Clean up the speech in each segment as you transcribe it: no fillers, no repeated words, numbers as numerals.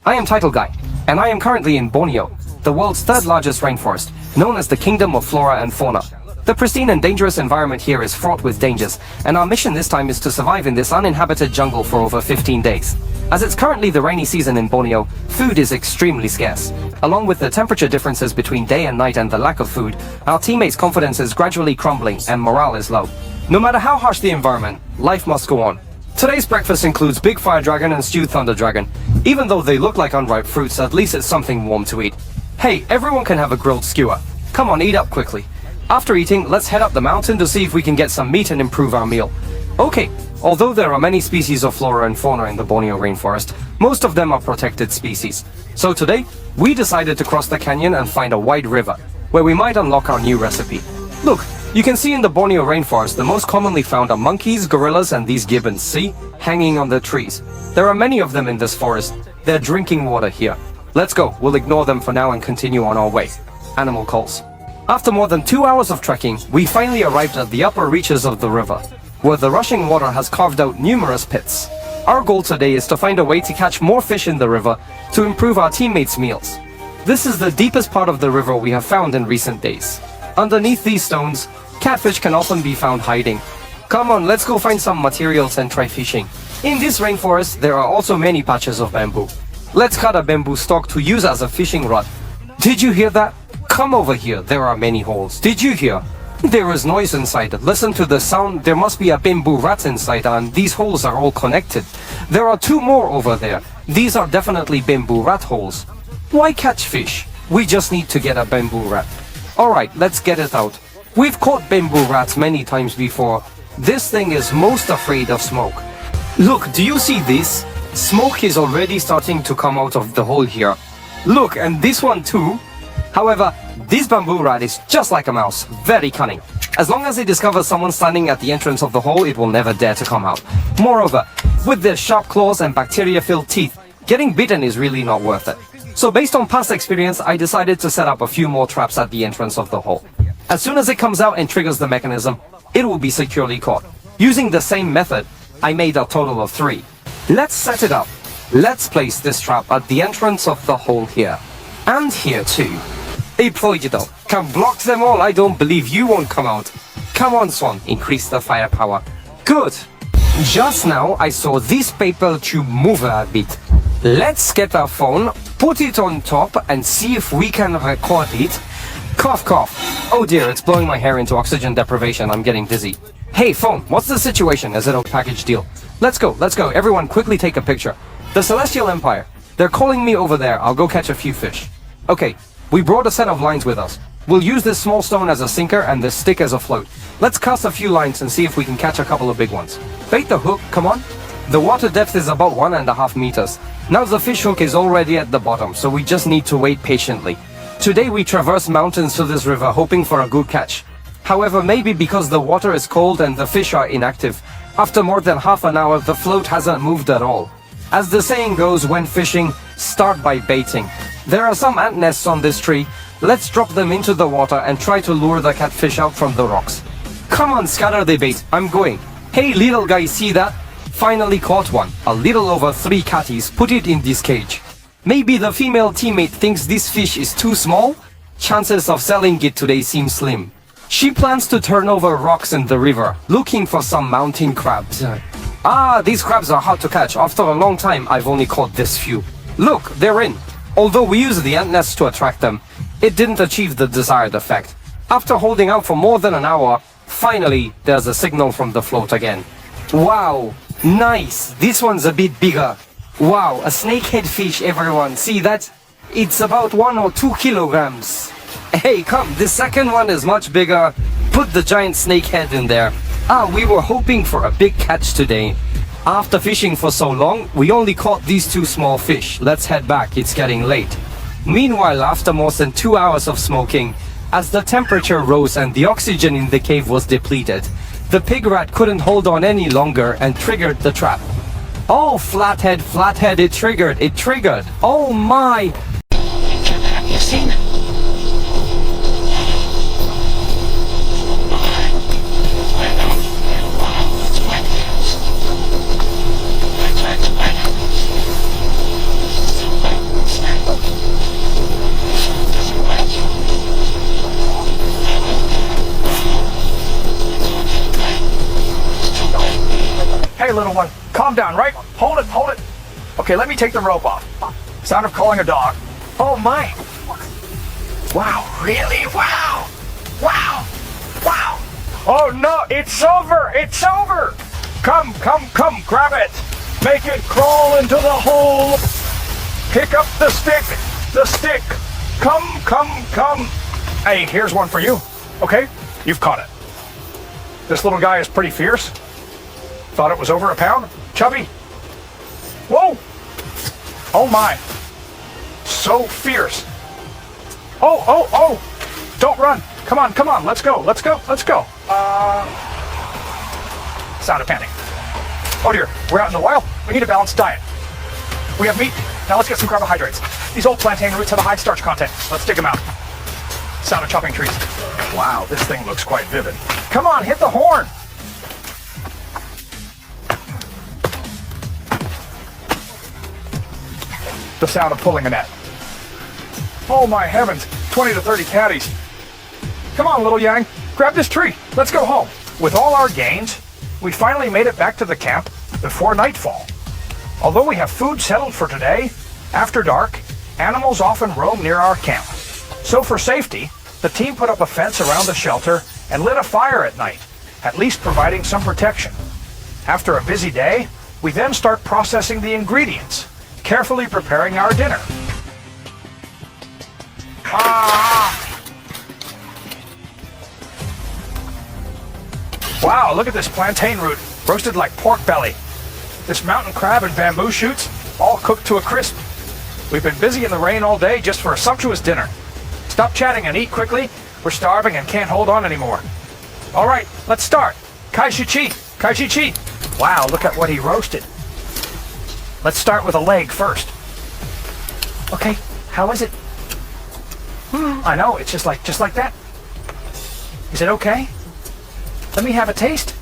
I am Title Guy, and I am currently in Borneo, the world's third largest rainforest, known as the Kingdom of Flora and Fauna. The pristine and dangerous environment here is fraught with dangers, and our mission this time is to survive in this uninhabited jungle for over 15 days. As it's currently the rainy season in Borneo, food is extremely scarce. Along with the temperature differences between day and night and the lack of food, our teammates' confidence is gradually crumbling and morale is low. No matter how harsh the environment, life must go on. Today's breakfast includes big fire dragon and stewed thunder dragon. Even though they look like unripe fruits, at least it's something warm to eat. Hey, everyone can have a grilled skewer. Come on, eat up quickly. After eating, let's head up the mountain to see if we can get some meat and improve our meal. Okay, although there are many species of flora and fauna in the Borneo rainforest, most of them are protected species. So today, we decided to cross the canyon and find a wide river, where we might unlock our new recipe. Look, you can see in the Borneo rainforest the most commonly found are monkeys, gorillas and these gibbons, see? Hanging on the trees. There are many of them in this forest. They're drinking water here. Let's go, we'll ignore them for now and continue on our way. Animal calls. After more than 2 hours of trekking, we finally arrived at the upper reaches of the river, where the rushing water has carved out numerous pits. Our goal today is to find a way to catch more fish in the river to improve our teammates' meals. This is the deepest part of the river we have found in recent days. Underneath these stones, catfish can often be found hiding. Come on, let's go find some materials and try fishing. In this rainforest, there are also many patches of bamboo. Let's cut a bamboo stalk to use as a fishing rod. Did you hear that? Come over here, there are many holes. Did you hear? There is noise inside. Listen to the sound. There must be a bamboo rat inside and these holes are all connected. There are 2 more over there. These are definitely bamboo rat holes. Why catch fish? We just need to get a bamboo rat. Alright, let's get it out. We've caught bamboo rats many times before. This thing is most afraid of smoke. Look, do you see this? Smoke is already starting to come out of the hole here. Look, and this one too. However, this bamboo rat is just like a mouse, very cunning. As long as it discovers someone standing at the entrance of the hole, it will never dare to come out. Moreover, with their sharp claws and bacteria-filled teeth, getting bitten is really not worth it. So based on past experience, I decided to set up a few more traps at the entrance of the hole. As soon as it comes out and triggers the mechanism, it will be securely caught. Using the same method, I made a total of 3. Let's set it up. Let's place this trap at the entrance of the hole here. And here too. Hey Proigido, can block them all. I don't believe you won't come out. Come on Swan, increase the firepower. Good. Just now I saw this paper tube move a bit. Let's get our phone, put it on top and see if we can record it. Cough cough. Oh dear, it's blowing my hair into oxygen deprivation. I'm getting dizzy. Hey phone, what's the situation? Is it a package deal? Let's go. Everyone quickly take a picture. The Celestial Empire. They're calling me over there. I'll go catch a few fish. Okay. We brought a set of lines with us. We'll use this small stone as a sinker and this stick as a float. Let's cast a few lines and see if we can catch a couple of big ones. Bait the hook, come on. The water depth is about 1.5 meters. Now the fish hook is already at the bottom, so we just need to wait patiently. Today we traverse mountains to this river hoping for a good catch. However, maybe because the water is cold and the fish are inactive, after more than half an hour the float hasn't moved at all. As the saying goes when fishing, start by baiting. There are some ant nests on this tree. Let's drop them into the water and try to lure the catfish out from the rocks. Come on, scatter the bait. I'm going. Hey, little guy, see that? Finally caught one. A little over 3 catties. Put it in this cage. Maybe the female teammate thinks this fish is too small? Chances of selling it today seem slim. She plans to turn over rocks in the river, looking for some mountain crabs. These crabs are hard to catch. After a long time, I've only caught this few. Look, they're in. Although we used the ant nests to attract them, it didn't achieve the desired effect. After holding out for more than an hour, finally, there's a signal from the float again. Wow, nice, this one's a bit bigger. Wow, a snakehead fish, everyone, see that? It's about 1 or 2 kilograms. Hey, come, the second one is much bigger. Put the giant snakehead in there. We were hoping for a big catch today. After fishing for so long, we only caught these 2 small fish. Let's head back, it's getting late. Meanwhile, after more than 2 hours of smoking, as the temperature rose and the oxygen in the cave was depleted, the pig rat couldn't hold on any longer and triggered the trap. Oh, flathead, it triggered. Oh my! Have you seen it? Calm down, right? Hold it, hold it. Okay, let me take the rope off. Sound of calling a dog. Oh my. Wow, really? Wow. Wow. Wow. Oh no, it's over. It's over. Come, grab it. Make it crawl into the hole. Pick up the stick. The stick. Come. Hey, here's one for you. Okay, you've caught it. This little guy is pretty fierce. Thought it was over a pound. Chubby. Whoa. Oh my. So fierce. Oh. Don't run. Come on. Let's go. Sound of panic. Oh dear, we're out in the wild. We need a balanced diet. We have meat. Now let's get some carbohydrates. These old plantain roots have a high starch content. Let's dig them out. Sound of chopping trees. Wow, this thing looks quite vivid. Come on, hit the horn. The sound of pulling a net. Oh my heavens, 20 to 30 caddies. Come on, little Yang, grab this tree. Let's go home. With all our gains, we finally made it back to the camp before nightfall. Although we have food settled for today, after dark, animals often roam near our camp. So for safety, the team put up a fence around the shelter and lit a fire at night, at least providing some protection. After a busy day, we then start processing the ingredients, carefully preparing our dinner. Wow, look at this plantain root, roasted like pork belly. This mountain crab and bamboo shoots, all cooked to a crisp. We've been busy in the rain all day just for a sumptuous dinner. Stop chatting and eat quickly. We're starving and can't hold on anymore. All right, let's start. Kai Shi Chi. Wow, look at what he roasted. Let's start with a leg first. Okay, how is it? I know, it's just like that. Is it okay? Let me have a taste.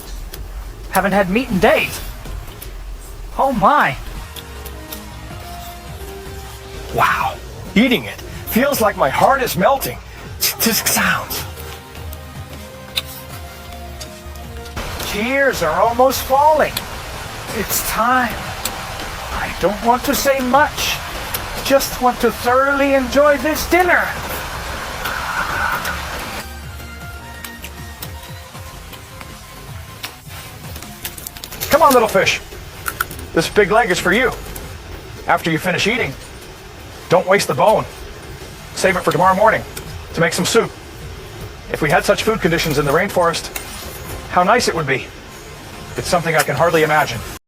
Haven't had meat in days. Oh my. Wow, eating it feels like my heart is melting. Just sounds. Tears are almost falling. It's time. I don't want to say much. Just want to thoroughly enjoy this dinner. Come on, little fish. This big leg is for you. After you finish eating, don't waste the bone. Save it for tomorrow morning to make some soup. If we had such food conditions in the rainforest, how nice it would be. It's something I can hardly imagine.